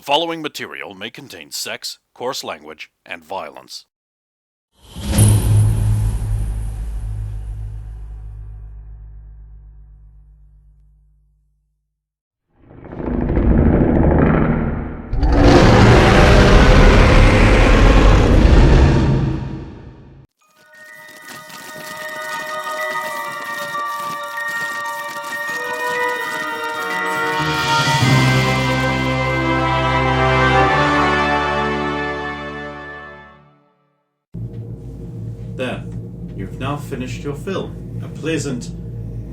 following material may contain sex, coarse language, and violence. There, you've now finished your film. A pleasant,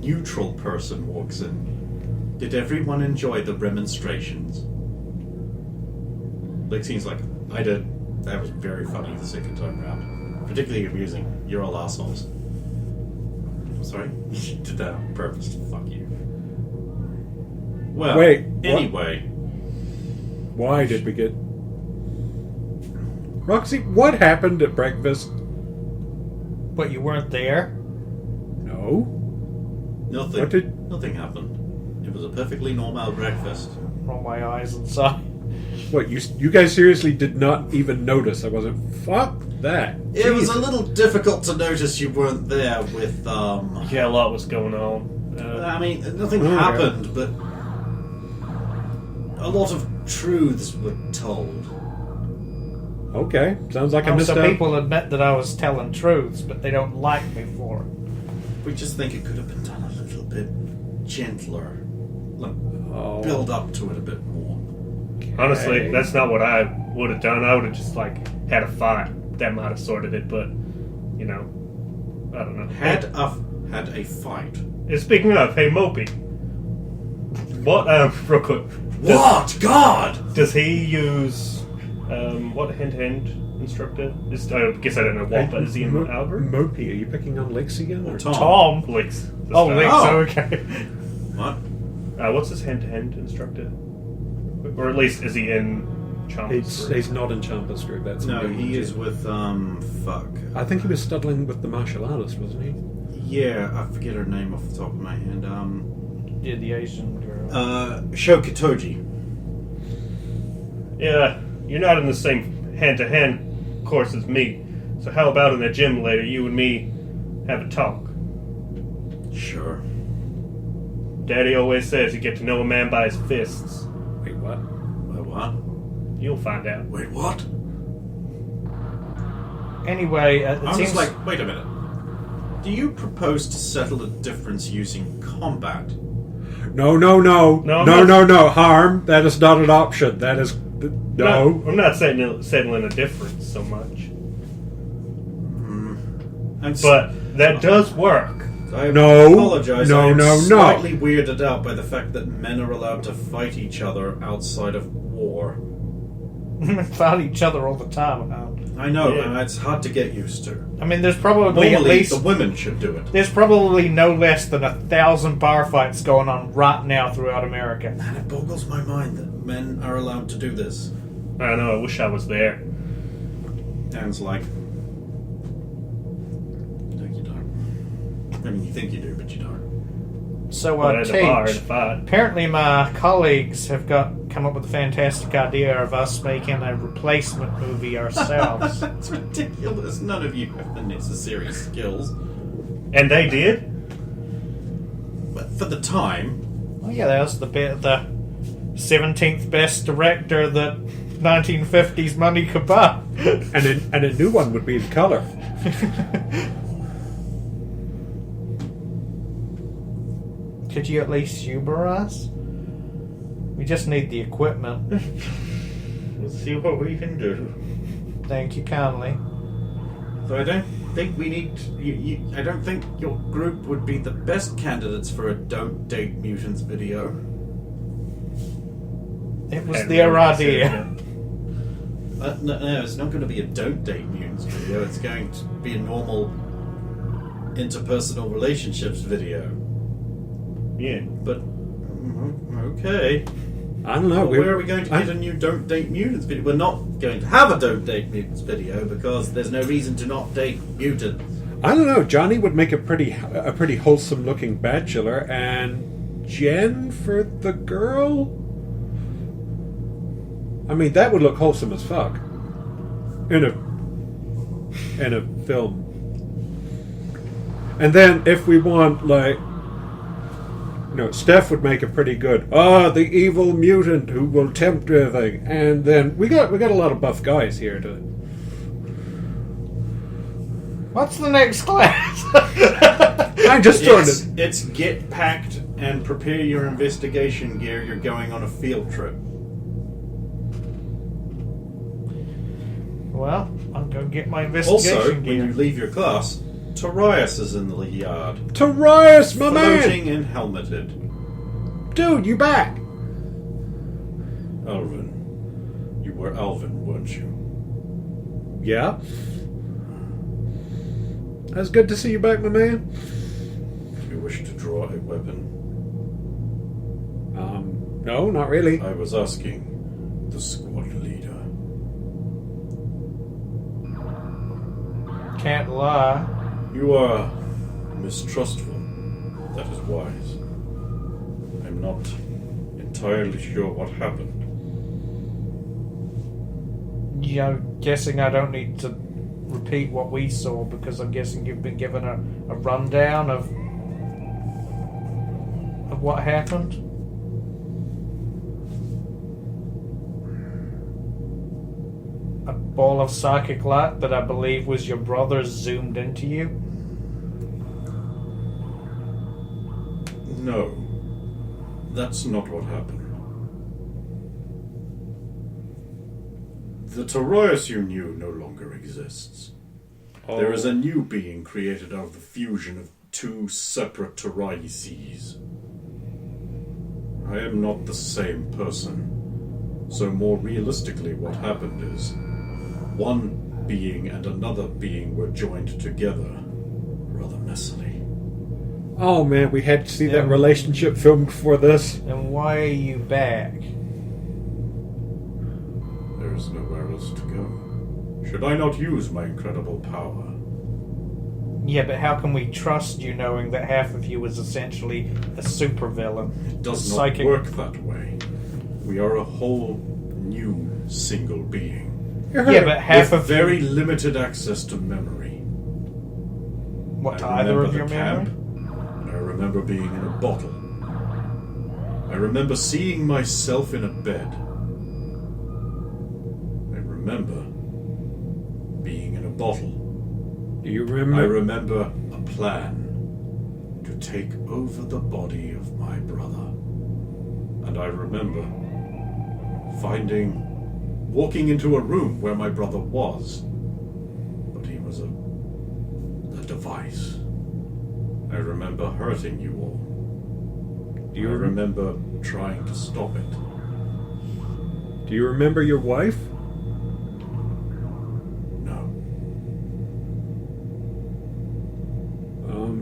neutral person walks in. Did everyone enjoy the remonstrations? Like, seems like I did. That was very funny the second time round. Particularly amusing. You're all assholes. Sorry? You did that on purpose. Fuck you. Well, Wait, anyway. Why did we get... Roxy, what happened at breakfast? But you weren't there? No. Nothing happened. It was a perfectly normal breakfast. Roll my eyes inside. What, you guys seriously did not even notice I wasn't... Fuck that. It was a Jesus. little difficult to notice you weren't there with, Yeah, a lot was going on. I mean, nothing happened, but a lot of truths were told. Okay, sounds like I missed Some out. people admit that I was telling truths, but they don't like me for it. We just think it could have been done a little bit gentler. Like, Oh. build up to it a bit more. Honestly, that's not what I would have done. I would have just, had a fight. That might have sorted it, but, I don't know. Had a fight. And speaking of, hey, Mopey. What, real quick. What? God! Does he use, what hand-to-hand instructor? I guess I don't know what, but is he in Albert? Mopey, are you picking on Lex again? Or Tom. Licks. Oh, Lex, Oh. okay. What? What's his hand-to-hand instructor? Or at least, is he in Champus? He's not in Champus Group. That's No, in he DMV. is with, fuck. I think he was studying with the martial artist, wasn't he? Yeah, I forget her name off the top of my head. Yeah, the Asian girl. Shokitoji. Yeah, you're not in the same hand-to-hand course as me. So how about in the gym later, you and me have a talk? Sure. Daddy always says you get to know a man by his fists. Wait, what? Wait, what? You'll find out. Wait, what? Anyway, it I was seems like, wait a minute. Do you propose to settle a difference using combat? No. I'm not- Harm. That is not an option. That is... No. I'm not settling a difference so much. But that does work. I No. apologize. No, I am no, no. slightly weirded out by the fact that men are allowed to fight each other outside of war. fight each other all the time. I know, Yeah. and it's hard to get used to. I mean, there's probably Normally, at least the women should do it. there's probably no less than 1,000 bar fights going on right now throughout America. And it boggles my mind that men are allowed to do this. I don't know, I wish I was there. Dan's like, no, you don't. I mean, you think you do, but you don't. So, But at a bar, Teach, at a fight. apparently my colleagues have come up with a fantastic idea of us making a replacement movie ourselves. That's ridiculous. None of you have the necessary skills. And they did? But for the time, Oh yeah, that was the 17th best director that 1950s money could buy. And a new one would be in color. Could you at least humor us? We just need the equipment. Let's see what we can do. Thank you kindly. so I don't think we need. I don't think your group would be the best candidates for a "Don't Date Mutants" video. It was And their then idea. No, it's not going to be a "Don't Date Mutants" video. It's going to be a normal interpersonal relationships video. Yeah. But okay. I don't know. Well, where are we going to get a new "Don't Date Mutants" video? We're not going to have a "Don't Date Mutants" video because there's no reason to not date mutants. I don't know. Johnny would make a pretty wholesome looking bachelor, and Jen for the girl. I mean, that would look wholesome as fuck in a film. And then if we want, like, Steph would make it pretty good. The evil mutant who will tempt everything. And then we got a lot of buff guys here to. What's the next class? I'm just throwing it. It's get packed and prepare your investigation gear. You're going on a field trip. Well, I'm going to get my investigation Also, gear. when you leave your class, Torias is in the yard. Torias, my floating man! and helmeted. Dude, you back? Alvin. You were Alvin, weren't you? Yeah. That's good to see you back, my man. You wish to draw a weapon? No, not really. I was asking the squad leader. Can't lie. You are mistrustful. That is wise. I'm not entirely sure what happened. Yeah, I'm guessing I don't need to repeat what we saw because I'm guessing you've been given a rundown of what happened. A ball of psychic light that I believe was your brother zoomed into you. No, that's not what happened. The Torias you knew no longer exists. Oh. There is a new being created out of the fusion of two separate Toriases. I am not the same person. So more realistically what happened is one being and another being were joined together rather messily. Oh man, we had to see that relationship film before this. And why are you back? There is nowhere else to go. Should I not use my incredible power? Yeah, but how can we trust you knowing that half of you is essentially a supervillain? It does not Psychic- work that way. We are a whole new single being. Yeah, but half with of very you... limited access to memory. What, to I either remember of the your camp, memory? and I remember being in a bottle. I remember seeing myself in a bed. I remember being in a bottle. Do you remember? I remember a plan to take over the body of my brother. And I remember walking into a room where my brother was. But he was a device. I remember hurting you all. Do you I remember trying to stop it. Do you remember your wife? No.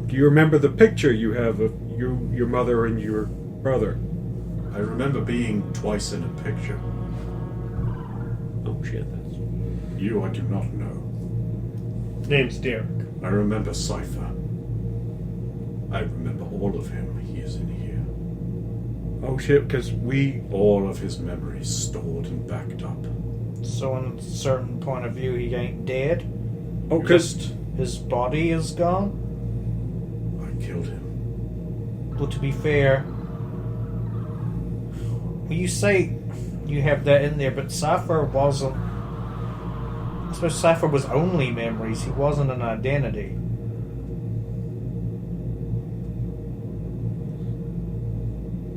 Do you remember the picture you have of your mother and your brother? I remember being twice in a picture. Oh shit, that's... You I do not know. Name's Derek. I remember Cypher. I remember all of him. He is in here. Oh shit, because All of his memories stored and backed up. So in a certain point of view, he ain't dead? Oh, because... Just, His body is gone? I killed him. Well, to be fair... Well, you say you have that in there, but Cypher wasn't... I suppose Cypher was only memories. He wasn't an identity.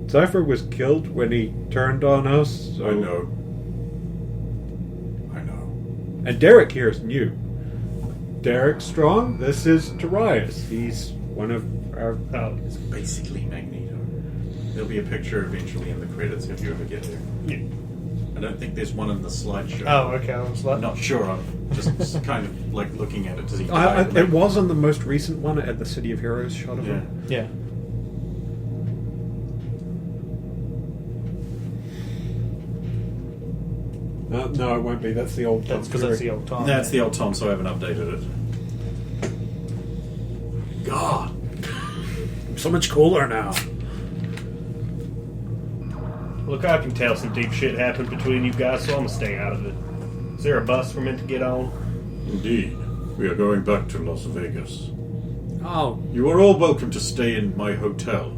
Cypher was killed when he turned on us. So... I know. And Derek here is new. Derek Strong, this is Torias. He's one of our... Oh, It's basically Magneto. There'll be a picture eventually in the credits if you ever get there. yeah. I don't think there's one in the slideshow. Oh, okay. I was like... I'm not sure. I'm just kind of like looking at it to see. it was on the most recent one at the City of Heroes shot of Yeah. him. Yeah. No, it won't be. That's the old Tom That's because that's the Fury. old Tom. That's the old Tom, so I haven't updated it. God. So much cooler now. Look, I can tell some deep shit happened between you guys, so I'm gonna stay out of it. Is there a bus we're meant to get on? Indeed. We are going back to Las Vegas. Oh, You are all welcome to stay in my hotel.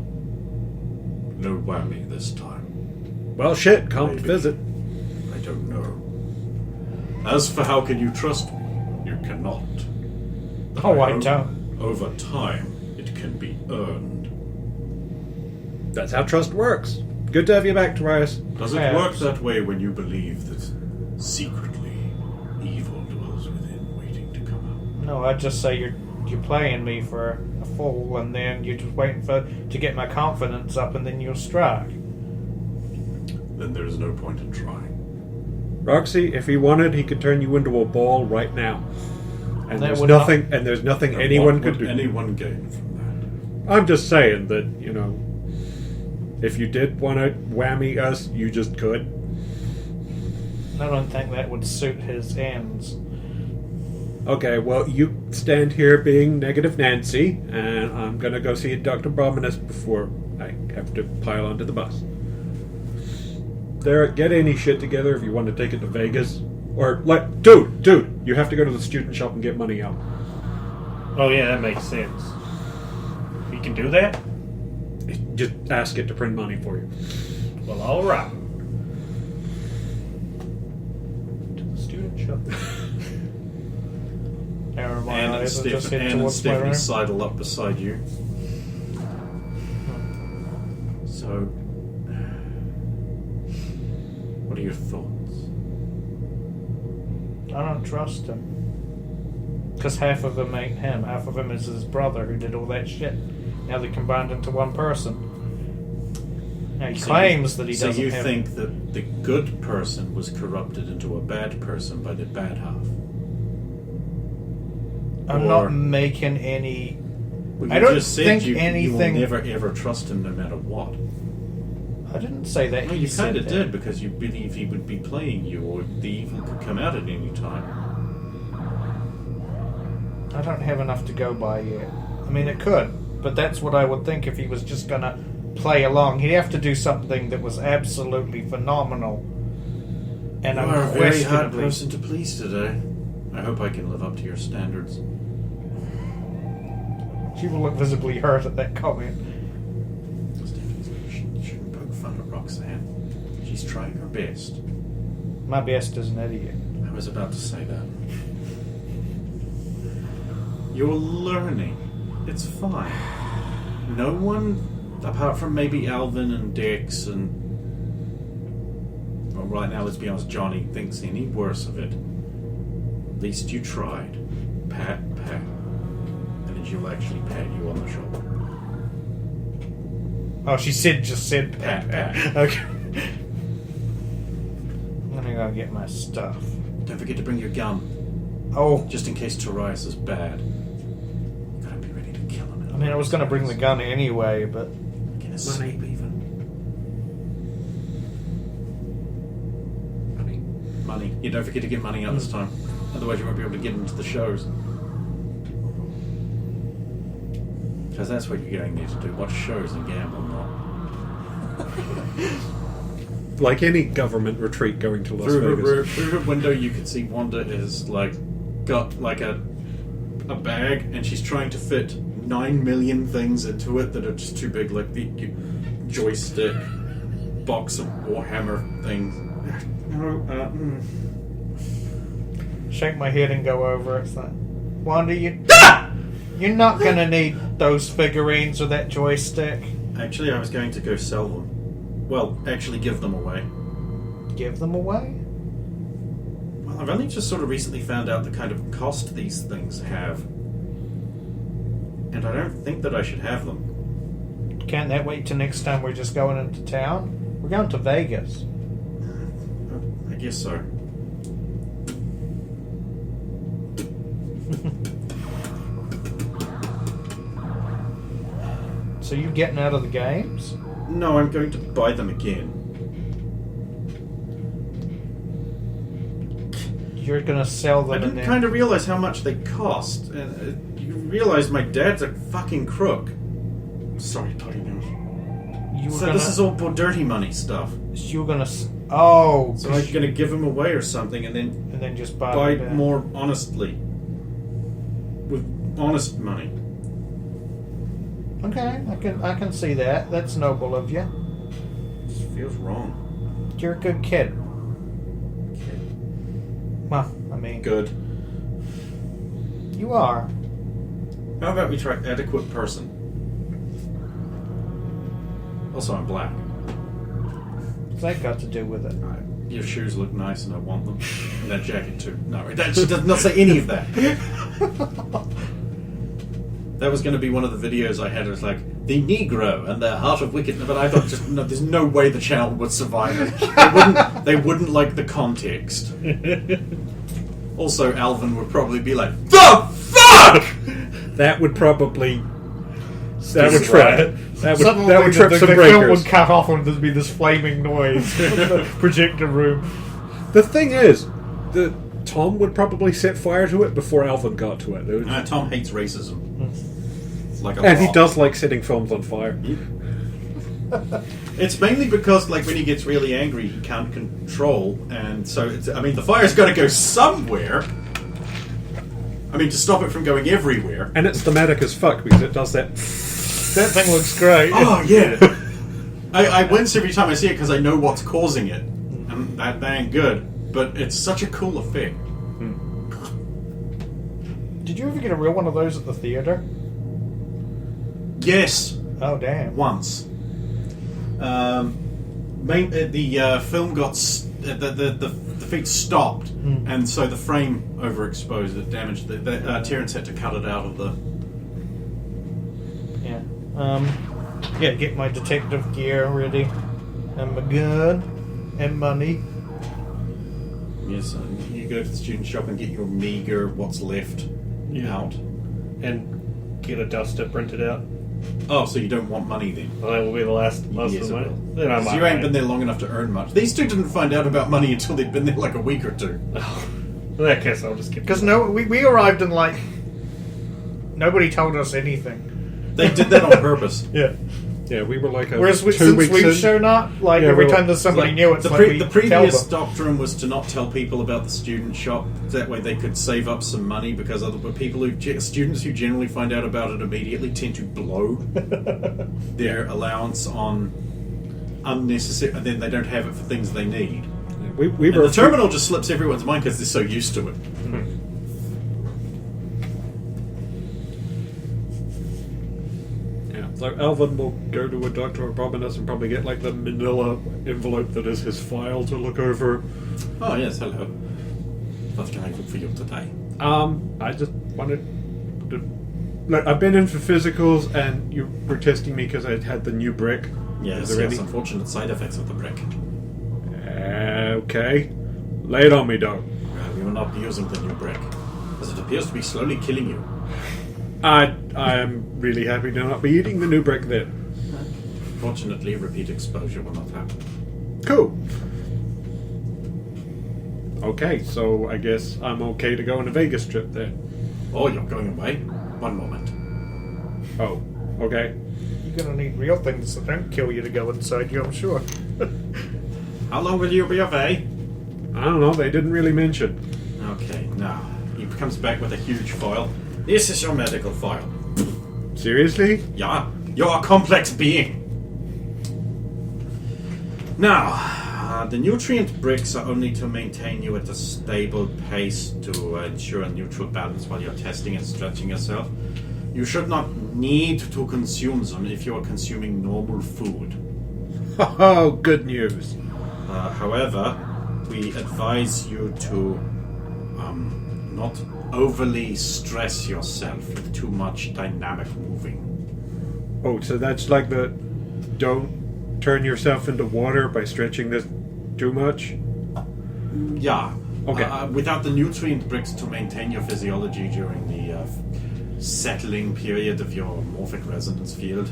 No whammy this time. well, shit. Come Maybe. visit. I don't know. As for how can you trust me, you cannot. But Oh, I hope don't. Over time, it can be earned. That's how trust works. Good to have you back, Darius. Does it Perhaps. work that way when you believe that secretly evil dwells within, waiting to come out? No, I'd just say you're playing me for a fool, and then you're just waiting to get my confidence up, and then you'll strike. Then there is no point in trying. Roxy, if he wanted, he could turn you into a ball right now. And That there's would nothing. And there's nothing And anyone what could would do. anyone gain from I'm just saying that if you did want to whammy us, you just could. I don't think that would suit his ends. Okay, well, you stand here being negative Nancy, and I'm gonna go see Dr. Brominus before I have to pile onto the bus. Derek, get any shit together if you want to take it to Vegas. Or, dude, you have to go to the student shop and get money out. Oh yeah, that makes sense. You can do that? Just ask it to print money for you. Well, alright. To the student shop. Never mind, Anne I and, was just heading Anne and towards my Stephanie room. sidle up beside you. So, what are your thoughts? I don't trust him. Because half of him ain't him. Half of him is his brother who did all that shit. Now they're combined into one person. Now he claims that he doesn't So you have... think that the good person was corrupted into a bad person by the bad half? I'm or- not making any... Well, I you don't just said think you anything- will never ever trust him no matter what. I didn't say that. No, He you said kind of that. did because you believe he would be playing you, or the evil could come out at any time. I don't have enough to go by yet. I mean, it could, but that's what I would think if he was just gonna play along. He'd have to do something that was absolutely phenomenal and You are a very hard unquestionably. person to please today. I hope I can live up to your standards. She will look visibly hurt at that comment. Stephanie shouldn't poke fun at Roxanne. She's trying her best. My best is an idiot. I was about to say that. You're learning. It's fine. No one, apart from maybe Alvin and Dix and... Well, right now, let's be honest, Johnny thinks any worse of it. At least you tried. Pat, pat. And then she'll actually pat you on the shoulder. Oh, she just said pat, Pat, pat. Okay. I'm gonna go get my stuff. Don't forget to bring your gun, Oh, just in case Tarius is bad. You gotta be ready to kill him. I mean, I was gonna bring the gun anyway, but... Get a sleep even. Money. You don't forget to get money out this time. Otherwise you won't be able to get into the shows. Because that's what you're going there to do. Watch shows and gamble, not. Like any government retreat going to Las Vegas. Through her window you can see Wanda is got like a bag and she's trying to fit 9 million things into it that are just too big, like the joystick, box of Warhammer things. No, Shake my head and go over it. It's like, Wanda, you're not gonna need those figurines or that joystick. Actually, I was going to go sell them. Well, actually give them away. Give them away? Well, I've only just sort of recently found out the kind of cost these things have. And I don't think that I should have them. Can't that wait till next time we're just going into town? We're going to Vegas. I guess so. So you getting out of the games? No, I'm going to buy them again. You're gonna sell them I and didn't then... kind of realize how much they cost. And you realize my dad's a fucking crook. Sorry, Tiny Nose. You were So gonna... this is all poor dirty money stuff. So you're gonna. Oh. So I'm going to give them away or something, and then just buy buy them back. more honestly. With honest money. Okay, I can see that. That's noble of you. This feels wrong. You're a good kid. Well, I mean, Good. you are. How about we try adequate person? Also, I'm black. What's that got to do with it? Your shoes look nice and I want them. And that jacket too. No, that she does not say any of that. That was going to be one of the videos I had. It was like, the Negro and the heart of wickedness. But I thought, just no, there's no way the channel would survive it. They wouldn't like the context. Also, Alvin would probably be like, the fuck! That would probably... That would Right. trip. That would trip the some film breakers. would cut off and there'd be this flaming noise from the projector room. The thing is, Tom would probably set fire to it before Alvin got to it. Tom hates racism. It's like a And he lot. does like setting films on fire. It's mainly because, like, when he gets really angry, he can't control, and so the fire's got to go somewhere. I mean, to stop it from going everywhere. And it's thematic as fuck because it does that. That thing looks great. Oh yeah, I wince every time I see it because I know what's causing it, and that ain't good. But it's such a cool effect. Did you ever get a real one of those at the theater? Yes, Oh, damn. once. The film got the feet stopped, and so the frame overexposed. It damaged. Terrence had to cut it out of the. Yeah. Yeah, get my detective gear ready. And my gun. And money. Yes, you go to the student shop and get your meager what's left out. And get a duster printed out. Oh, so you don't want money then? Well, that will be the last most Yes, of the it money. will. Then I So might you ain't buy been there long enough to earn much. These two didn't find out about money until they'd been there like a week or two. it. In that case, I'll just get. Because we arrived and, like, nobody told us anything. They did that on purpose. Yeah. Yeah, we were like Whereas 2 since weeks we've in. shown up, like, Yeah, every we're time there's somebody Like, new, it's the, like we the tell previous them. doctrine was to not tell people about the student shop. That way they could save up some money, because other people students who generally find out about it immediately tend to blow their allowance on unnecessary, and then they don't have it for things they need. We And were the terminal just slips everyone's mind because they're so used to it. Yeah, so Alvin will go to a Dr. Abominus and probably get like the manila envelope that is his file to look over. Oh yes, hello. What can I cook for you today? I just wanted to... Look, I've been in for physicals and you were testing me because I had the new brick. Yes, Is there yes, any... unfortunate side effects of the brick. Okay. Lay it on me, dog. We will not be using the new brick, as it appears to be slowly killing you. I am really happy to not be eating the new brick then. Fortunately, repeat exposure will not happen. Cool. Okay, so I guess I'm okay to go on a Vegas trip then. Oh, you're going away? One moment. Oh, okay. You're gonna need real things that don't kill you to go inside you, I'm sure. How long will you be away? I don't know, they didn't really mention. Okay, now, he comes back with a huge file. This is your medical file. Seriously? Yeah, you're a complex being. Now, the nutrient bricks are only to maintain you at a stable pace to ensure a neutral balance while you're testing and stretching yourself. You should not need to consume them if you are consuming normal food. Oh, good news. However, we advise you to not overly stress yourself with too much dynamic moving. Oh, so that's like the don't turn yourself into water by stretching this too much? Yeah. Okay. Without the nutrient bricks to maintain your physiology during the settling period of your morphic resonance field,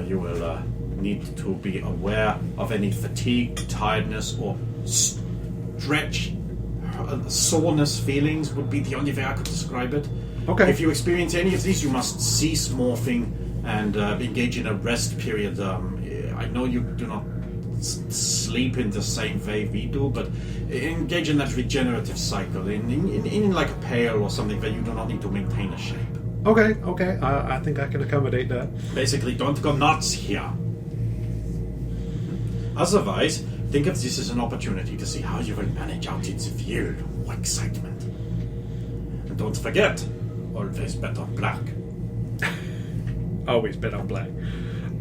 you will need to be aware of any fatigue, tiredness, or stretch, soreness feelings would be the only way I could describe it. Okay. If you experience any of these, you must cease morphing and engage in a rest period. I know you do not sleep in the same way we do, but engage in that regenerative cycle in like a pail or something where you do not need to maintain a shape. Okay. I think I can accommodate that. Basically, don't go nuts here. Otherwise, think of this as an opportunity to see how you will manage out its weird excitement. And don't forget, always bet on black. Always bet on black.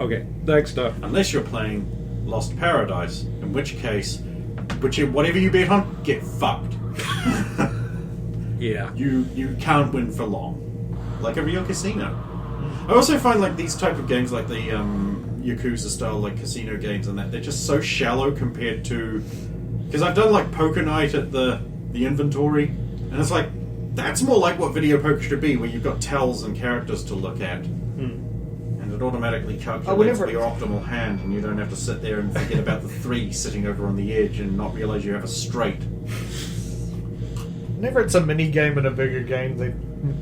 Okay, next up. Unless you're playing Lost Paradise, in which case, whatever you bet on, get fucked. Yeah. You can't win for long. Like a real casino. I also find like these type of games, like the Yakuza style like casino games and that, they're just so shallow compared to... Because I've done like poker night at the inventory, and it's like, that's more like what video poker should be, where you've got tells and characters to look at. And it automatically calculates for your optimal hand, and you don't have to sit there and forget about the 3 sitting over on the edge and not realize you have a straight. Whenever it's a mini game and a bigger game,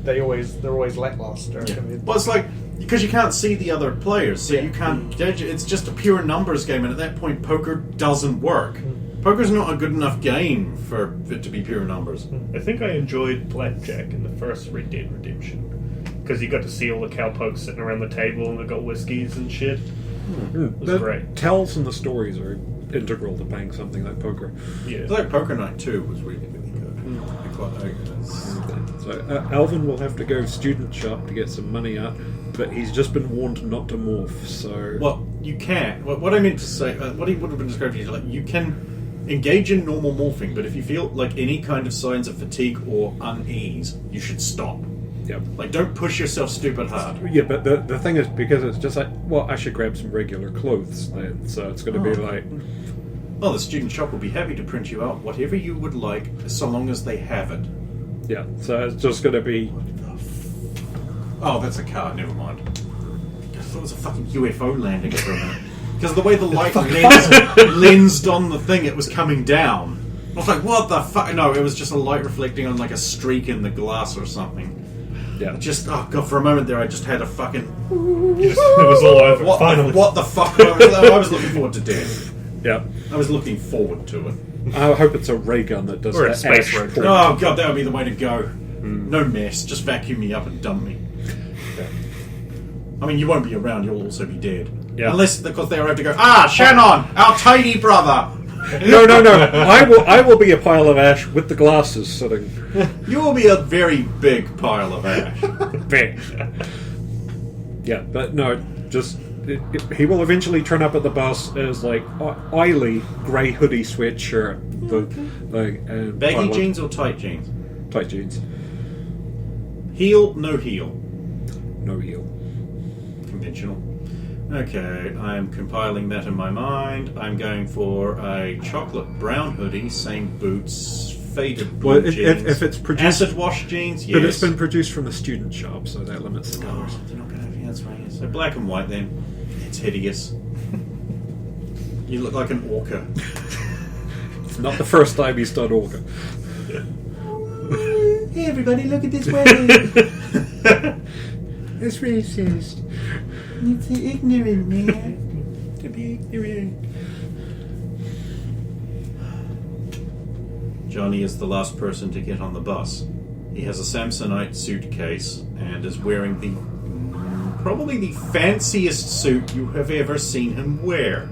they're always lackluster. Yeah. I mean, Well, it's like, because you can't see the other players, so you can't judge it. It's just a pure numbers game, and at that point, poker doesn't work. Poker's not a good enough game for it to be pure numbers. I think I enjoyed Blackjack in the first Red Dead Redemption. Because you got to see all the cowpokes sitting around the table and they got whiskeys and shit. It was The great. tells and the stories are integral to playing something like poker. Yeah. It's like Poker Night 2 was really, really good. So Alvin will have to go student shop to get some money out, but he's just been warned not to morph. So Well, you can. What I meant to say, what he would have been describing is like, you can engage in normal morphing, but if you feel like any kind of signs of fatigue or unease, you should stop. yeah, Like, don't push yourself stupid hard. yeah. But the thing is, because it's just like, well, I should grab some regular clothes then. So it's going to be like, Well, the student shop will be happy to print you out whatever you would like, so long as they have it. yeah. So it's just going to be. Oh, that's a car. Never mind. I thought it was a fucking UFO landing for a minute. Because the way the light lensed on the thing, it was coming down. I was like, what the fuck? No, it was just a light reflecting on like a streak in the glass or something. Yeah. Just, oh god, for a moment there I just had a fucking... It was all over, finally. What the fuck? I was looking forward to death. Yeah. I was looking forward to it. I hope it's a ray gun that does Or a that space ash ray gun. point. Oh god, that would be the way to go. No mess, just vacuum me up and dump me. I mean, you won't be around, you'll also be dead. Yeah. Unless, because they arrive to go, Shannon, our tiny brother! No. I will be a pile of ash with the glasses sitting. You will be a very big pile of ash. Big. Yeah, but no, just he will eventually turn up at the bus as like oily grey hoodie sweatshirt, Baggy jeans or tight jeans? tight jeans, Heel, no heel. no heel. Conventional. Okay, I'm compiling that in my mind. I'm going for a chocolate brown hoodie, same boots, faded blue Well, jeans. if it's produced, acid wash jeans, yes. but it's been produced from a student shop, so that limits the colours. Oh, they're not going to have that's right. So black and white then. It's hideous. You look like an orca. It's not the first time he's done Orca. Hey everybody, look at this wedding. It's racist. It's the ignorant man. To be ignorant. Johnny is the last person to get on the bus. He has a Samsonite suitcase and is wearing probably the fanciest suit you have ever seen him wear.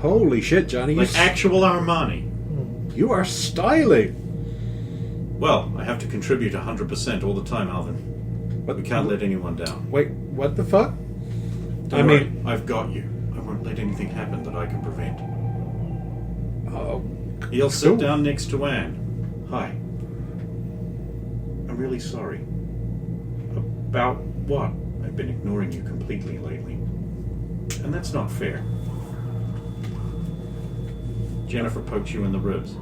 Holy shit, Johnny! Like actual Armani. You are styling. Well, I have to contribute 100% all the time, Alvin. But we can't let anyone down. Wait, what the fuck? Don't worry, I've got you. I won't let anything happen that I can prevent. Oh, He'll sit down next to Anne. Hi. I'm really sorry. About what? I've been ignoring you completely lately. And that's not fair. Jennifer pokes you in the ribs.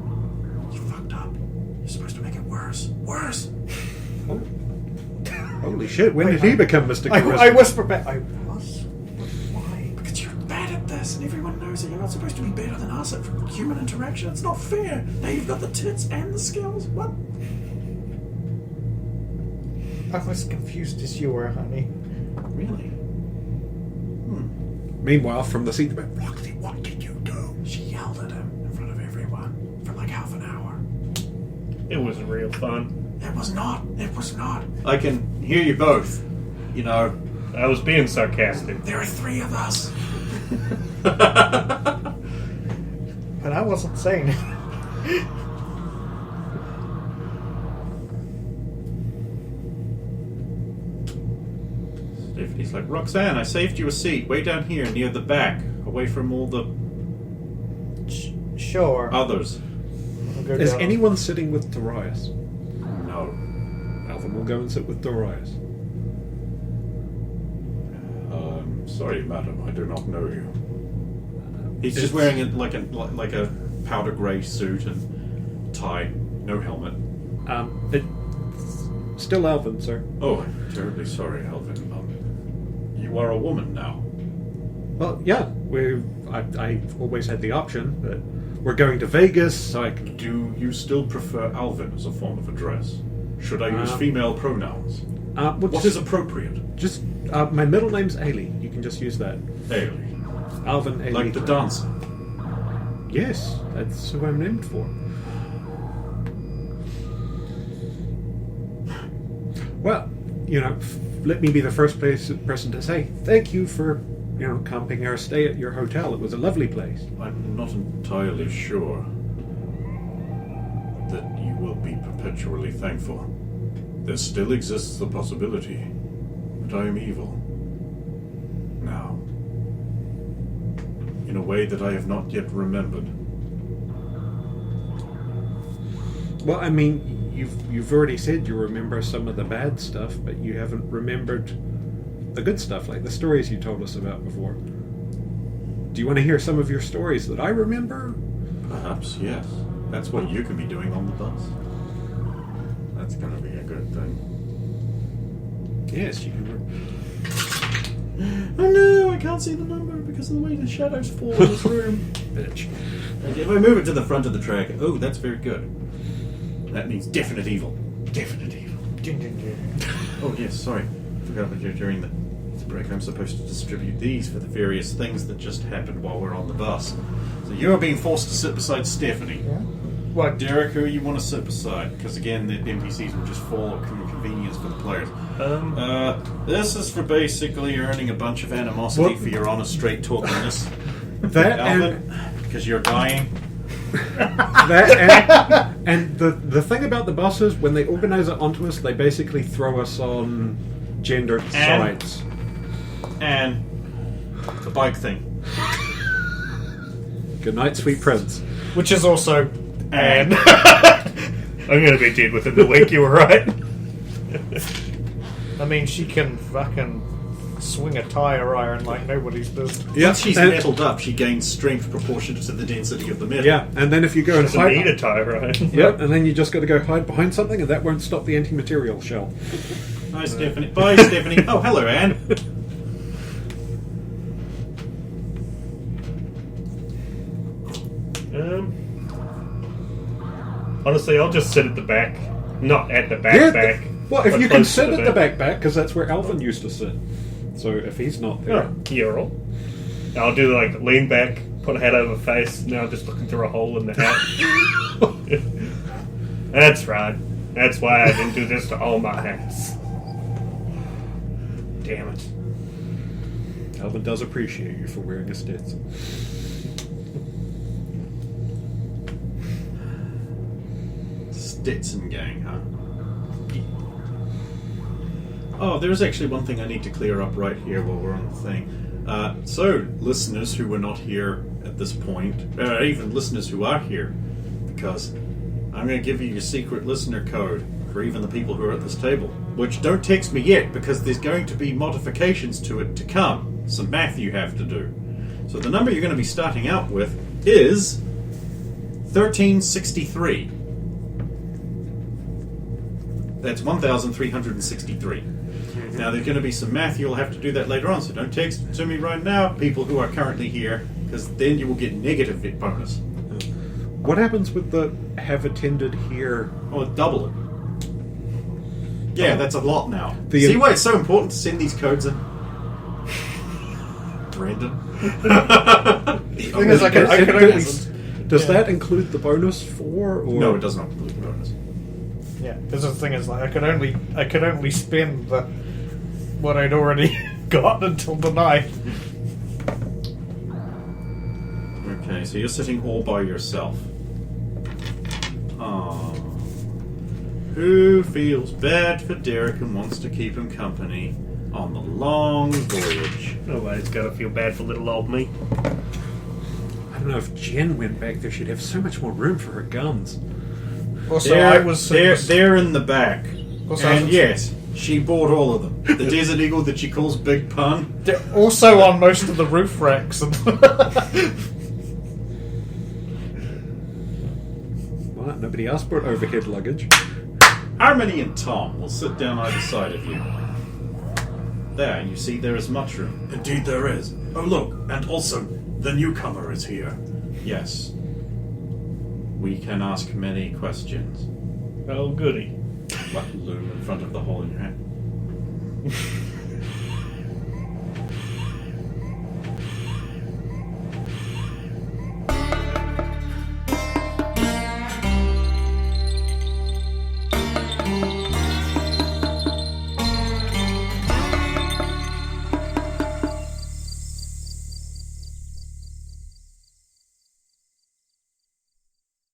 You fucked up. You're supposed to make it worse. Worse! holy shit! When did he become Mr. I Charisma? whisper back. I was. Why? Because you're bad at this, and everyone knows that you're not supposed to be better than us at human interaction. It's not fair. Now you've got the tits and the skills. What? I was confused as you were, honey. Really? Meanwhile, from the seat, Roxy, what did you do? She It was real fun. It was not. It was not. I can hear you both. You know, I was being sarcastic. there are 3 of us. But I wasn't saying it. He's like, Roxanne, I saved you a seat way down here near the back, away from all the Sure. others. I'll go Is down. anyone sitting with Darius? No. Alvin will go and sit with Darius. Sorry, madam, I do not know you. He's just wearing like a powder grey suit and tie, no helmet. It's still Alvin, sir. Oh, I'm terribly sorry, Alvin. You are a woman now. Well, yeah, I've always had the option, but we're going to Vegas, so I can... Do you still prefer Alvin as a form of address? Should I use female pronouns? What is appropriate? Just, my middle name's Ailey. You can just use that. Ailey. Alvin Ailey. Like the dancer. Yes, that's who I'm named for. Well, let me be the first person to say thank you for, comping our stay at your hotel. It was a lovely place. I'm not entirely sure that you will be perpetually thankful. There still exists the possibility that I am evil. Now. In a way that I have not yet remembered. Well, I mean, you've already said you remember some of the bad stuff, but you haven't remembered the good stuff, like the stories you told us about before. Do you want to hear some of your stories that I remember? Perhaps, yes. That's what you can be doing on the bus. That's going to be a good thing. Yes, you can. Oh no, I can't see the number because of the way the shadows fall in this room. Bitch. If I move it to the front of the track, oh, that's very good. That means definite evil. Definite evil. Oh yes, sorry. Forgot that during the break I'm supposed to distribute these for the various things that just happened while we're on the bus. So you're being forced to sit beside Stephanie. Yeah. What? Derek, who you want to sit beside? Because again, the NPCs will just fall of convenience for the players. This is for basically earning a bunch of animosity for your honest, straight talkingness. That Alvin, because you're dying. And the thing about the buses, when they organise it onto us, they basically throw us on gendered sides. And the bike thing. Good night, sweet prince. Which is also And I'm gonna be dead within the week. You were right. I mean, she can fucking swing a tire iron like nobody's business. Yeah, Once she's metalled up, she gains strength proportionate to the density of the metal. Yeah, and then if you go and Doesn't hide, need a tie, right? yep, and then you just got to go hide behind something, and that won't stop the anti-material shell. Hi, Stephanie. Bye, Stephanie. Oh, hello, Anne. Honestly, I'll just sit at the back. Not at the back, back. Well, if but you can close to sit at the back, because that's where Alvin used to sit. So if he's not there, Oh, Kierl. I'll do like lean back, put a hat over my face, now just looking through a hole in the hat. That's right. That's why I didn't do this to all my hats. Damn it. Alvin does appreciate you for wearing a Stetson. Stetson gang, huh? Oh, there's actually one thing I need to clear up right here while we're on the thing. So, listeners who were not here at this point, even listeners who are here, because I'm going to give you your secret listener code for even the people who are at this table. Which, don't text me yet, because there's going to be modifications to it to come. Some math you have to do. So the number you're going to be starting out with is 1363. That's 1,363. Now, there's going to be some math. You'll have to do that later on, so don't text it to me right now, people who are currently here, because then you will get negative bit bonus. What happens with the have attended here? Or double it. Yeah, that's a lot now. The- See why it's so important to send these codes in? Brandon? thing is, I can Does only- does that include the bonus for? Or? No, it does not include the bonus. Yeah, because the thing is, like, I could only spend what I'd already got until tonight. Okay, so you're sitting all by yourself. Who feels bad for Derek and wants to keep him company on the long voyage? Nobody's got to feel bad for little old me. I don't know, if Jen went back there, she'd have so much more room for her guns. Also, they're in the back. Also, And yes, she bought all of them. The Desert Eagle that she calls Big Pun. they're also on most of the roof racks. What? Nobody else brought overhead luggage? Harmony and Tom will sit down either side of you. There, you see there is much room. Indeed there is. Oh look, and also, the newcomer is here. Yes. We can ask many questions. Oh, goody. Like loom in front of the hole in your hand.